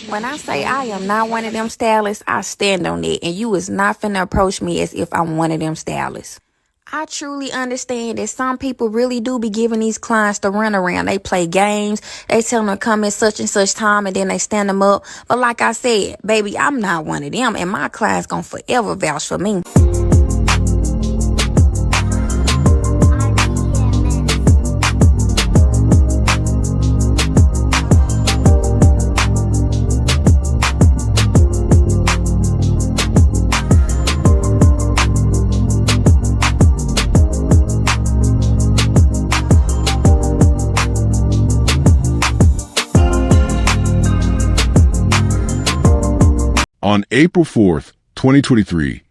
When I say I am not one of them stylists, I stand on it, and you is not finna approach me as if I'm one of them stylists. I truly understand that some people really do be giving these clients the runaround. They play games, they tell them to come at such and such time, and then they stand them up. But like I said, baby, I'm not one of them, and my clients gonna forever vouch for me. On April 4th, 2023,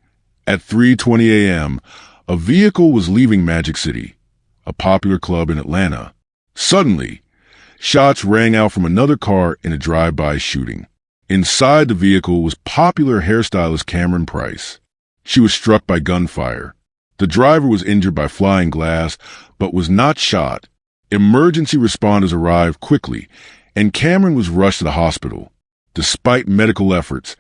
at 3:20 a.m., a vehicle was leaving Magic City, a popular club in Atlanta. Suddenly, shots rang out from another car in a drive-by shooting. Inside the vehicle was popular hairstylist Camryn Price. She was struck by gunfire. The driver was injured by flying glass, but was not shot. Emergency responders arrived quickly, and Camryn was rushed to the hospital. Despite medical efforts,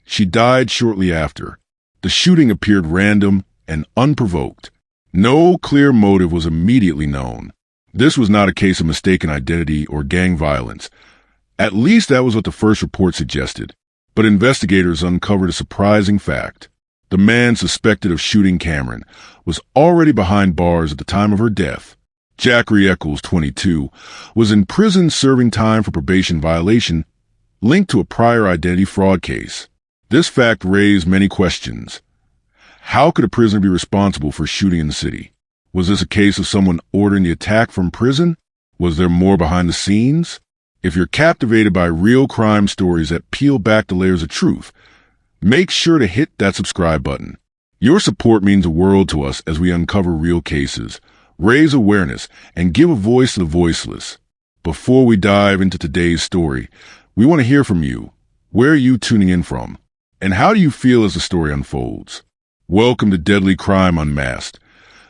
she died shortly after. The shooting appeared random and unprovoked. No clear motive was immediately known. This was not a case of mistaken identity or gang violence. At least that was what the first report suggested. But investigators uncovered a surprising fact. The man suspected of shooting Camryn was already behind bars at the time of her death. Jacori Echols, 22, was in prison serving time for probation violation linked to a prior identity fraud case. This fact raised many questions. How could a prisoner be responsible for shooting in the city? Was this a case of someone ordering the attack from prison? Was there more behind the scenes? If you're captivated by real crime stories that peel back the layers of truth, make sure to hit that subscribe button. Your support means the world to us as we uncover real cases, raise awareness, and give a voice to the voiceless. Before we dive into today's story, we want to hear from you. Where are you tuning in from? And how do you feel as the story unfolds? Welcome to Deadly Crime Unmasked,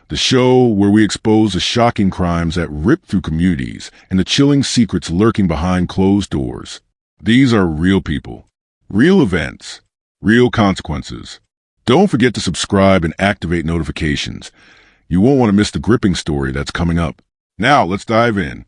the show where we expose the shocking crimes that rip through communities and the chilling secrets lurking behind closed doors. These are real people, real events, real consequences. Don't forget to subscribe and activate notifications. You won't want to miss the gripping story that's coming up. Now, let's dive in.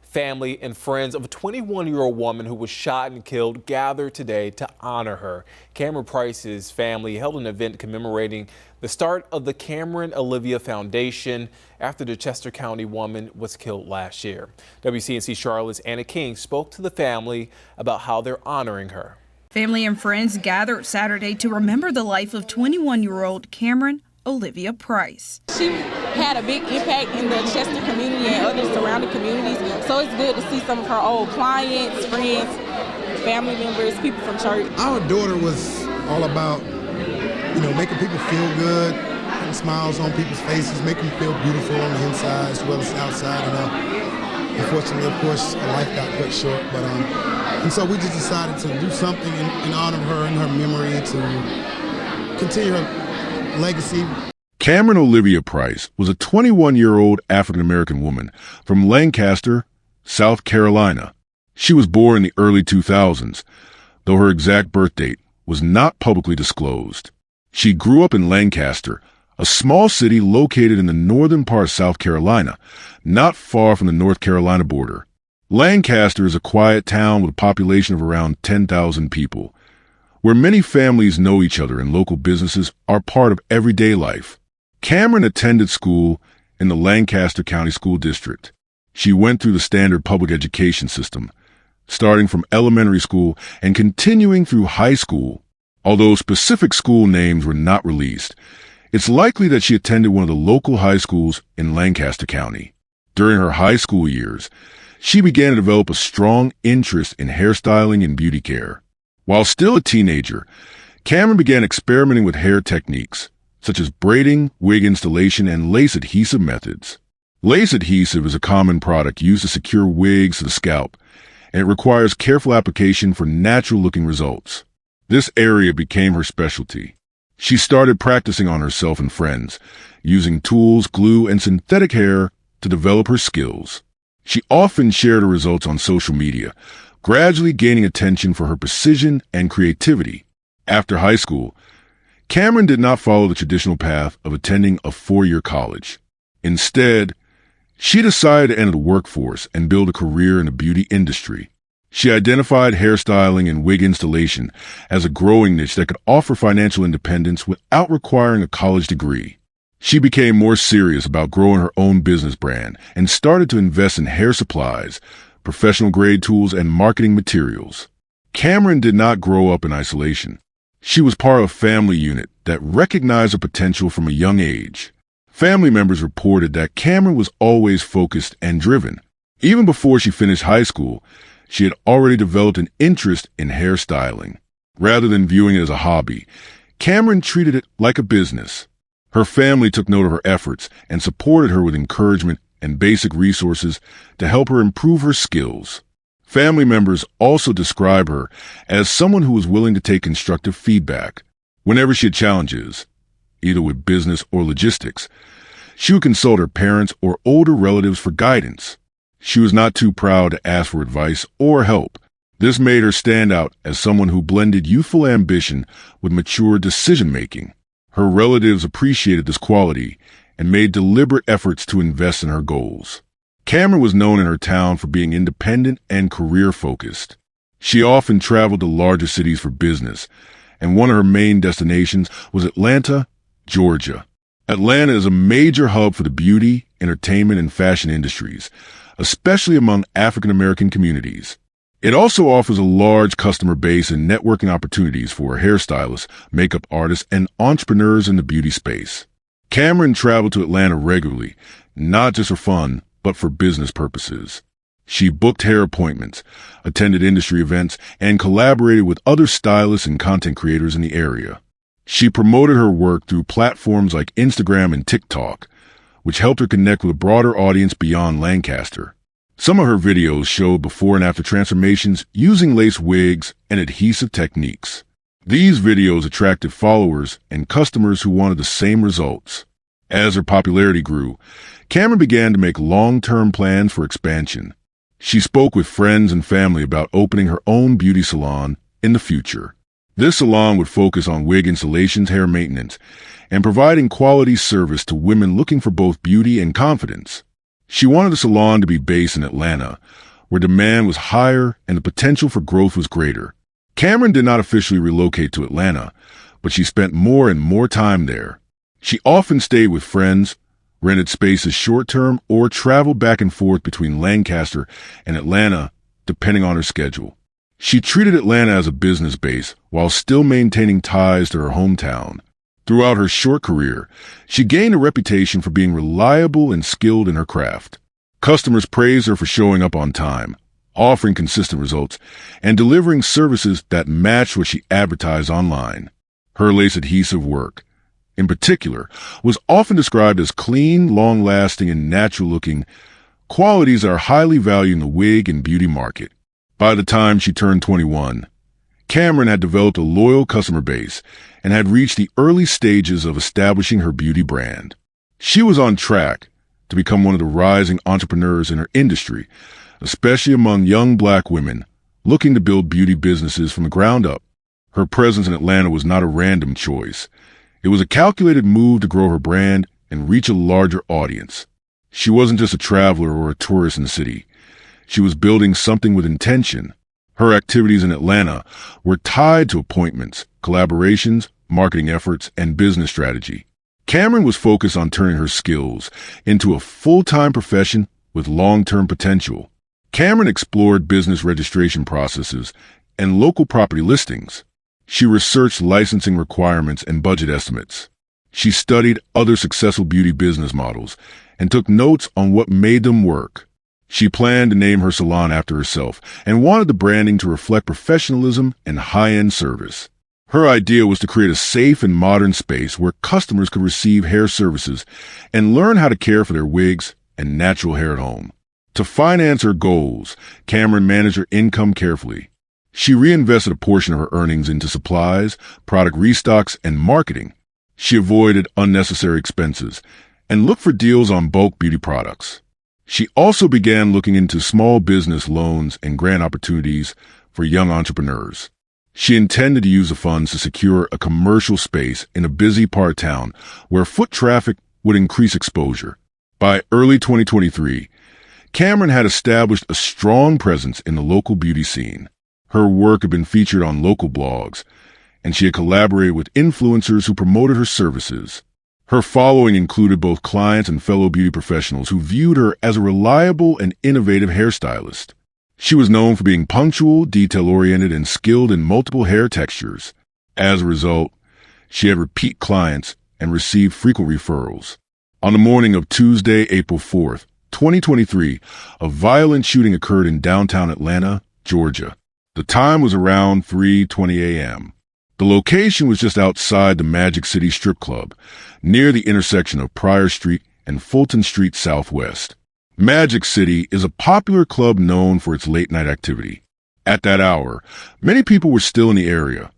Family and friends of a 21-year-old woman who was shot and killed gathered today to honor her. Camryn Price's family held an event commemorating the start of the Camryn Olivia Foundation after the Chester County woman was killed last year. WCNC Charlotte's Anna King spoke to the family about how they're honoring her. Family and friends gathered Saturday to remember the life of 21-year-old Camryn Olivia Price. She had a big impact in the Chester community and other surrounding communities, so it's good to see some of her old clients, friends, family members, people from church. Our daughter was all about, making people feel good, putting smiles on people's faces, making them feel beautiful on the inside as well as outside. Unfortunately, of course, her life got cut short, and so we just decided to do something in honor of her and her memory to continue her legacy. Camryn Olivia Price was a 21-year-old African-American woman from Lancaster, South Carolina. She was born in the early 2000s, though her exact birth date was not publicly disclosed. She grew up in Lancaster, a small city located in the northern part of South Carolina, not far from the North Carolina border. Lancaster is a quiet town with a population of around 10,000 people, where many families know each other and local businesses are part of everyday life. Camryn attended school in the Lancaster County School District. She went through the standard public education system, starting from elementary school and continuing through high school. Although specific school names were not released, it's likely that she attended one of the local high schools in Lancaster County. During her high school years, she began to develop a strong interest in hairstyling and beauty care. While still a teenager, Camryn began experimenting with hair techniques, such as braiding, wig installation, and lace adhesive methods. Lace adhesive is a common product used to secure wigs to the scalp, and it requires careful application for natural-looking results. This area became her specialty. She started practicing on herself and friends, using tools, glue, and synthetic hair to develop her skills. She often shared her results on social media, gradually gaining attention for her precision and creativity. After high school, Camryn did not follow the traditional path of attending a four-year college. Instead, she decided to enter the workforce and build a career in the beauty industry. She identified hairstyling and wig installation as a growing niche that could offer financial independence without requiring a college degree. She became more serious about growing her own business brand and started to invest in hair supplies, professional-grade tools, and marketing materials. Camryn did not grow up in isolation. She was part of a family unit that recognized her potential from a young age. Family members reported that Camryn was always focused and driven. Even before she finished high school, she had already developed an interest in hairstyling. Rather than viewing it as a hobby, Camryn treated it like a business. Her family took note of her efforts and supported her with encouragement and basic resources to help her improve her skills. Family members also describe her as someone who was willing to take constructive feedback. Whenever she had challenges, either with business or logistics, she would consult her parents or older relatives for guidance. She was not too proud to ask for advice or help. This made her stand out as someone who blended youthful ambition with mature decision-making. Her relatives appreciated this quality and made deliberate efforts to invest in her goals. Camryn was known in her town for being independent and career-focused. She often traveled to larger cities for business, and one of her main destinations was Atlanta, Georgia. Atlanta is a major hub for the beauty, entertainment, and fashion industries, especially among African-American communities. It also offers a large customer base and networking opportunities for hairstylists, makeup artists, and entrepreneurs in the beauty space. Camryn traveled to Atlanta regularly, not just for fun, but for business purposes. She booked hair appointments, attended industry events, and collaborated with other stylists and content creators in the area. She promoted her work through platforms like Instagram and TikTok, which helped her connect with a broader audience beyond Lancaster. Some of her videos showed before and after transformations using lace wigs and adhesive techniques. These videos attracted followers and customers who wanted the same results. As her popularity grew, Camryn began to make long-term plans for expansion. She spoke with friends and family about opening her own beauty salon in the future. This salon would focus on wig installations, hair maintenance, and providing quality service to women looking for both beauty and confidence. She wanted the salon to be based in Atlanta, where demand was higher and the potential for growth was greater. Camryn did not officially relocate to Atlanta, but she spent more and more time there. She often stayed with friends, rented spaces short-term, or traveled back and forth between Lancaster and Atlanta, depending on her schedule. She treated Atlanta as a business base while still maintaining ties to her hometown. Throughout her short career, she gained a reputation for being reliable and skilled in her craft. Customers praised her for showing up on time, offering consistent results, and delivering services that matched what she advertised online. Her lace adhesive work, in particular, was often described as clean, long-lasting, and natural-looking, qualities that are highly valued in the wig and beauty market. By the time she turned 21, Camryn had developed a loyal customer base and had reached the early stages of establishing her beauty brand. She was on track to become one of the rising entrepreneurs in her industry, especially among young Black women looking to build beauty businesses from the ground up. Her presence in Atlanta was not a random choice. It was a calculated move to grow her brand and reach a larger audience. She wasn't just a traveler or a tourist in the city. She was building something with intention. Her activities in Atlanta were tied to appointments, collaborations, marketing efforts, and business strategy. Camryn was focused on turning her skills into a full-time profession with long-term potential. Camryn explored business registration processes and local property listings. She researched licensing requirements and budget estimates. She studied other successful beauty business models and took notes on what made them work. She planned to name her salon after herself and wanted the branding to reflect professionalism and high-end service. Her idea was to create a safe and modern space where customers could receive hair services and learn how to care for their wigs and natural hair at home. To finance her goals, Camryn managed her income carefully. She reinvested a portion of her earnings into supplies, product restocks, and marketing. She avoided unnecessary expenses and looked for deals on bulk beauty products. She also began looking into small business loans and grant opportunities for young entrepreneurs. She intended to use the funds to secure a commercial space in a busy part of town where foot traffic would increase exposure. By early 2023, Camryn had established a strong presence in the local beauty scene. Her work had been featured on local blogs, and she had collaborated with influencers who promoted her services. Her following included both clients and fellow beauty professionals who viewed her as a reliable and innovative hairstylist. She was known for being punctual, detail-oriented, and skilled in multiple hair textures. As a result, she had repeat clients and received frequent referrals. On the morning of Tuesday, April 4th, 2023, a violent shooting occurred in downtown Atlanta, Georgia. The time was around 3:20 a.m. The location was just outside the Magic City Strip Club, near the intersection of Pryor Street and Fulton Street Southwest. Magic City is a popular club known for its late-night activity. At that hour, many people were still in the area,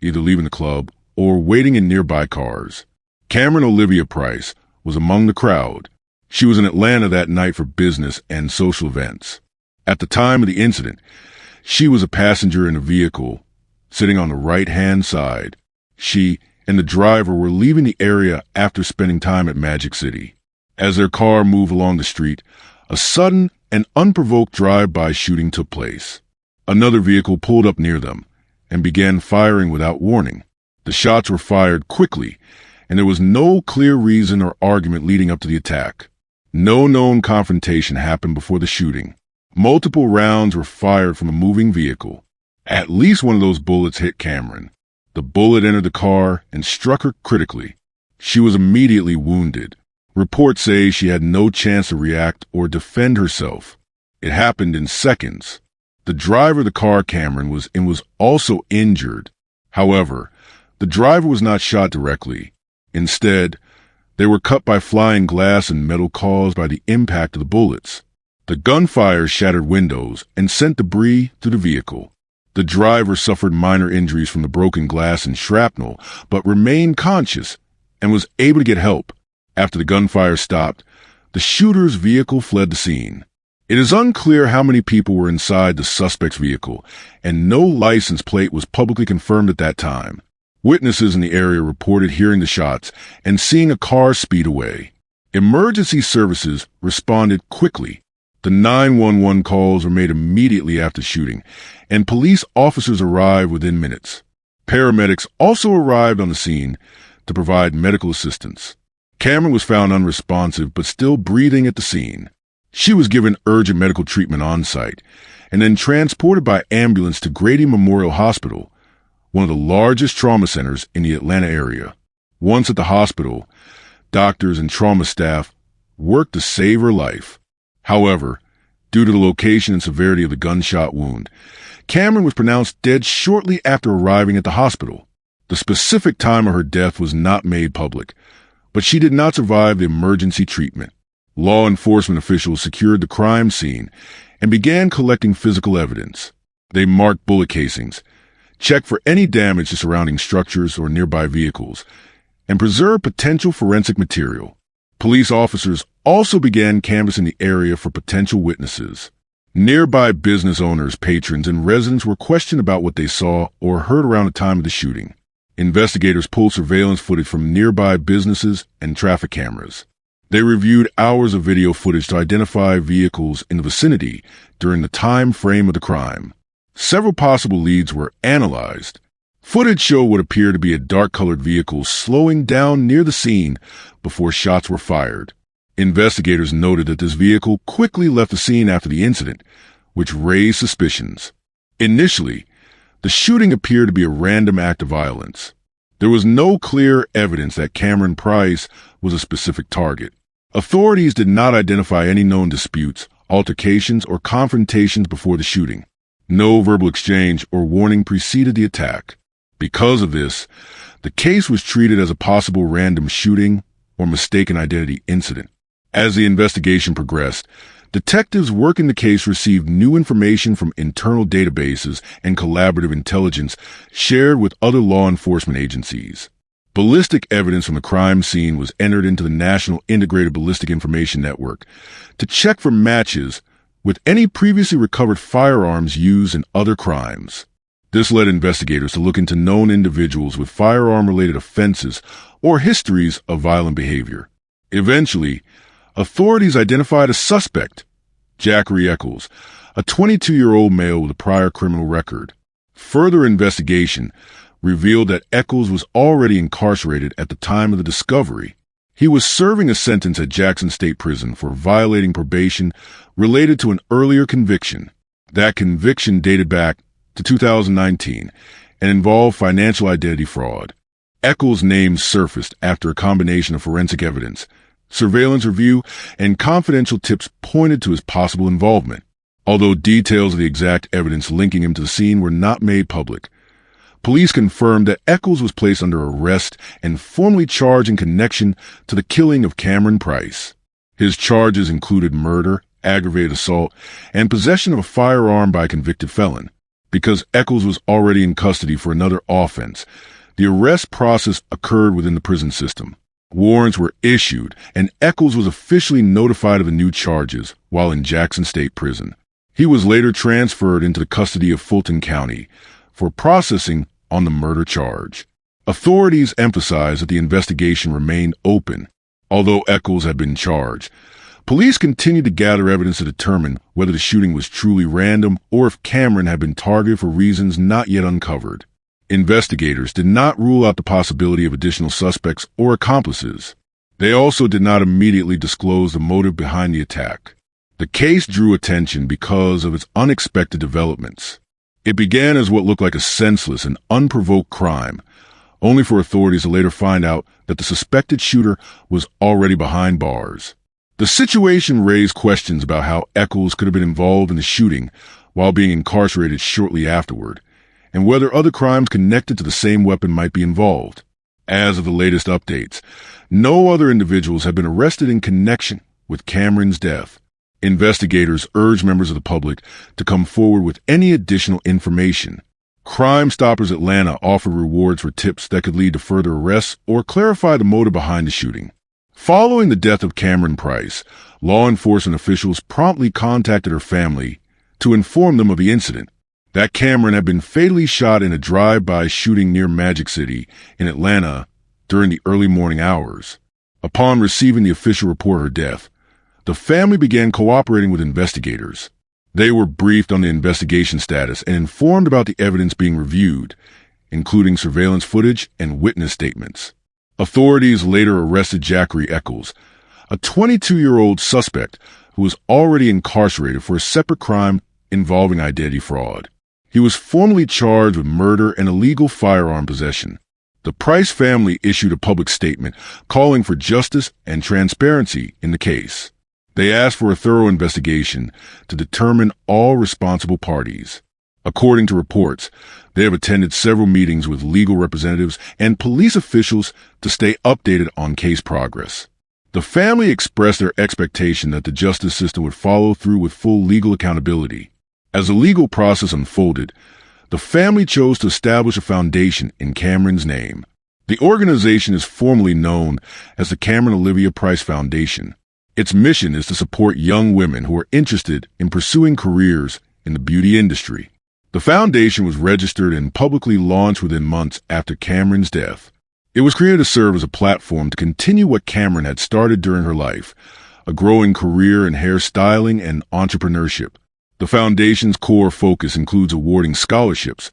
either leaving the club or waiting in nearby cars. Camryn Olivia Price was among the crowd. She was in Atlanta that night for business and social events. At the time of the incident, she was a passenger in a vehicle sitting on the right-hand side. She and the driver were leaving the area after spending time at Magic City. As their car moved along the street, a sudden and unprovoked drive-by shooting took place. Another vehicle pulled up near them and began firing without warning. The shots were fired quickly, and there was no clear reason or argument leading up to the attack. No known confrontation happened before the shooting. Multiple rounds were fired from a moving vehicle. At least one of those bullets hit Camryn. The bullet entered the car and struck her critically. She was immediately wounded. Reports say she had no chance to react or defend herself. It happened in seconds. The driver of the car Camryn was in was also injured. However, the driver was not shot directly. Instead, they were cut by flying glass and metal caused by the impact of the bullets. The gunfire shattered windows and sent debris through the vehicle. The driver suffered minor injuries from the broken glass and shrapnel, but remained conscious and was able to get help. After the gunfire stopped, the shooter's vehicle fled the scene. It is unclear how many people were inside the suspect's vehicle, and no license plate was publicly confirmed at that time. Witnesses in the area reported hearing the shots and seeing a car speed away. Emergency services responded quickly. The 911 calls were made immediately after shooting, and police officers arrived within minutes. Paramedics also arrived on the scene to provide medical assistance. Camryn was found unresponsive but still breathing at the scene. She was given urgent medical treatment on site and then transported by ambulance to Grady Memorial Hospital, one of the largest trauma centers in the Atlanta area. Once at the hospital, doctors and trauma staff worked to save her life. However, due to the location and severity of the gunshot wound, Camryn was pronounced dead shortly after arriving at the hospital. The specific time of her death was not made public, but she did not survive the emergency treatment. Law enforcement officials secured the crime scene and began collecting physical evidence. They marked bullet casings, checked for any damage to surrounding structures or nearby vehicles, and preserved potential forensic material. Police officers also began canvassing the area for potential witnesses. Nearby business owners, patrons, and residents were questioned about what they saw or heard around the time of the shooting. Investigators pulled surveillance footage from nearby businesses and traffic cameras. They reviewed hours of video footage to identify vehicles in the vicinity during the time frame of the crime. Several possible leads were analyzed. Footage showed what appeared to be a dark-colored vehicle slowing down near the scene before shots were fired. Investigators noted that this vehicle quickly left the scene after the incident, which raised suspicions. Initially, the shooting appeared to be a random act of violence. There was no clear evidence that Camryn Price was a specific target. Authorities did not identify any known disputes, altercations, or confrontations before the shooting. No verbal exchange or warning preceded the attack. Because of this, the case was treated as a possible random shooting or mistaken identity incident. As the investigation progressed, detectives working the case received new information from internal databases and collaborative intelligence shared with other law enforcement agencies. Ballistic evidence from the crime scene was entered into the National Integrated Ballistic Information Network to check for matches with any previously recovered firearms used in other crimes. This led investigators to look into known individuals with firearm-related offenses or histories of violent behavior. Eventually, authorities identified a suspect, Jacori Echols, a 22-year-old male with a prior criminal record. Further investigation revealed that Echols was already incarcerated at the time of the discovery. He was serving a sentence at Jackson State Prison for violating probation related to an earlier conviction. That conviction dated back to 2019 and involved financial identity fraud. Echols' name surfaced after a combination of forensic evidence, surveillance review, and confidential tips pointed to his possible involvement. Although details of the exact evidence linking him to the scene were not made public, police confirmed that Echols was placed under arrest and formally charged in connection to the killing of Camryn Price. His charges included murder, aggravated assault, and possession of a firearm by a convicted felon. Because Echols was already in custody for another offense, the arrest process occurred within the prison system. Warrants were issued, and Echols was officially notified of the new charges while in Jackson State Prison. He was later transferred into the custody of Fulton County for processing on the murder charge. Authorities emphasized that the investigation remained open. Although Echols had been charged, police continued to gather evidence to determine whether the shooting was truly random or if Camryn had been targeted for reasons not yet uncovered. Investigators did not rule out the possibility of additional suspects or accomplices. They also did not immediately disclose the motive behind the attack. The case drew attention because of its unexpected developments. It began as what looked like a senseless and unprovoked crime, only for authorities to later find out that the suspected shooter was already behind bars. The situation raised questions about how Echols could have been involved in the shooting while being incarcerated shortly afterward, and whether other crimes connected to the same weapon might be involved. As of the latest updates, no other individuals have been arrested in connection with Camryn's death. Investigators urge members of the public to come forward with any additional information. Crime Stoppers Atlanta offer rewards for tips that could lead to further arrests or clarify the motive behind the shooting. Following the death of Camryn Price, law enforcement officials promptly contacted her family to inform them of the incident, that Camryn had been fatally shot in a drive-by shooting near Magic City in Atlanta during the early morning hours. Upon receiving the official report of her death, the family began cooperating with investigators. They were briefed on the investigation status and informed about the evidence being reviewed, including surveillance footage and witness statements. Authorities later arrested Jacori Echols, a 22-year-old suspect who was already incarcerated for a separate crime involving identity fraud. He was formally charged with murder and illegal firearm possession. The Price family issued a public statement calling for justice and transparency in the case. They asked for a thorough investigation to determine all responsible parties. According to reports, they have attended several meetings with legal representatives and police officials to stay updated on case progress. The family expressed their expectation that the justice system would follow through with full legal accountability. As the legal process unfolded, the family chose to establish a foundation in Camryn's name. The organization is formally known as the Camryn Olivia Price Foundation. Its mission is to support young women who are interested in pursuing careers in the beauty industry. The foundation was registered and publicly launched within months after Camryn's death. It was created to serve as a platform to continue what Camryn had started during her life, a growing career in hairstyling and entrepreneurship. The foundation's core focus includes awarding scholarships,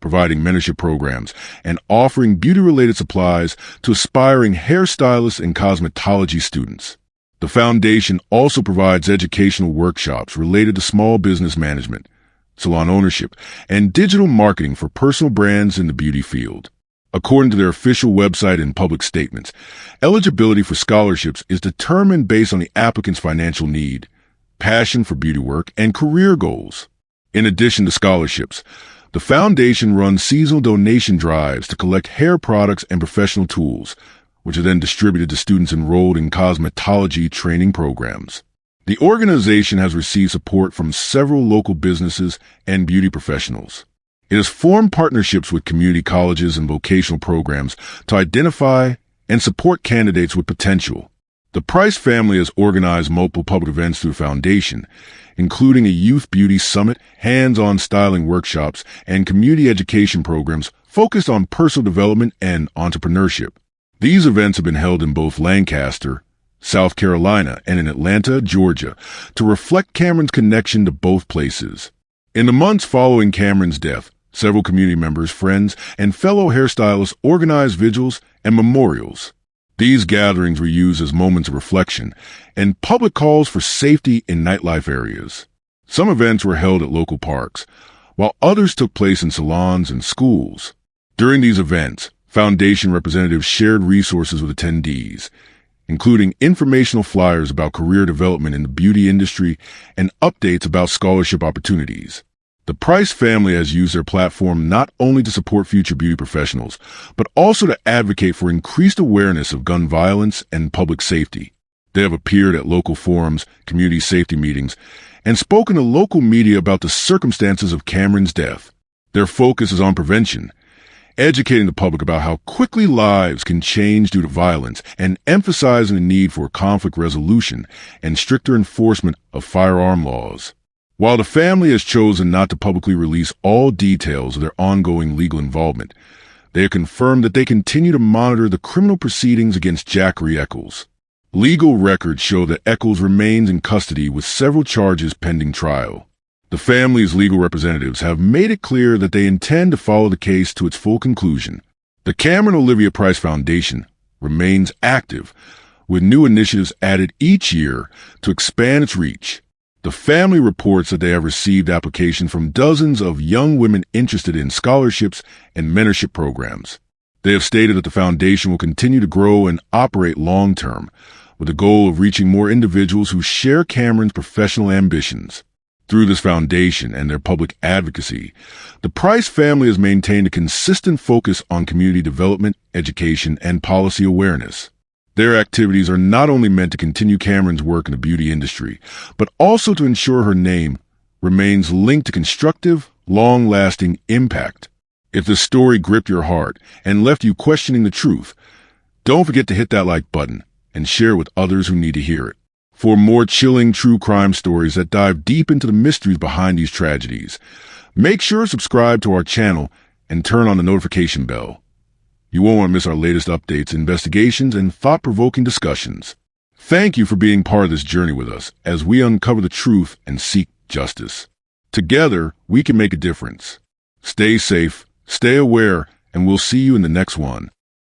providing mentorship programs, and offering beauty-related supplies to aspiring hairstylists and cosmetology students. The foundation also provides educational workshops related to small business management, salon ownership, and digital marketing for personal brands in the beauty field. According to their official website and public statements, eligibility for scholarships is determined based on the applicant's financial need, passion for beauty work, and career goals. In addition to scholarships, the foundation runs seasonal donation drives to collect hair products and professional tools, which are then distributed to students enrolled in cosmetology training programs. The organization has received support from several local businesses and beauty professionals. It has formed partnerships with community colleges and vocational programs to identify and support candidates with potential. The Price family has organized multiple public events through the foundation, including a youth beauty summit, hands-on styling workshops, and community education programs focused on personal development and entrepreneurship. These events have been held in both Lancaster, South Carolina, and in Atlanta, Georgia, to reflect Camryn's connection to both places. In the months following Camryn's death, several community members, friends, and fellow hairstylists organized vigils and memorials. These gatherings were used as moments of reflection and public calls for safety in nightlife areas. Some events were held at local parks, while others took place in salons and schools. During these events, Foundation representatives shared resources with attendees, including informational flyers about career development in the beauty industry and updates about scholarship opportunities. The Price family has used their platform not only to support future beauty professionals, but also to advocate for increased awareness of gun violence and public safety. They have appeared at local forums, community safety meetings, and spoken to local media about the circumstances of Camryn's death. Their focus is on prevention, educating the public about how quickly lives can change due to violence, and emphasizing the need for conflict resolution and stricter enforcement of firearm laws. While the family has chosen not to publicly release all details of their ongoing legal involvement, they have confirmed that they continue to monitor the criminal proceedings against Jacori Echols. Legal records show that Echols remains in custody with several charges pending trial. The family's legal representatives have made it clear that they intend to follow the case to its full conclusion. The Camryn Olivia Price Foundation remains active, with new initiatives added each year to expand its reach. The family reports that they have received applications from dozens of young women interested in scholarships and mentorship programs. They have stated that the foundation will continue to grow and operate long-term, with the goal of reaching more individuals who share Camryn's professional ambitions. Through this foundation and their public advocacy, the Price family has maintained a consistent focus on community development, education, and policy awareness. Their activities are not only meant to continue Camryn's work in the beauty industry, but also to ensure her name remains linked to constructive, long-lasting impact. If this story gripped your heart and left you questioning the truth, don't forget to hit that like button and share with others who need to hear it. For more chilling true crime stories that dive deep into the mysteries behind these tragedies, make sure to subscribe to our channel and turn on the notification bell. You won't want to miss our latest updates, investigations, and thought-provoking discussions. Thank you for being part of this journey with us as we uncover the truth and seek justice. Together, we can make a difference. Stay safe, stay aware, and we'll see you in the next one.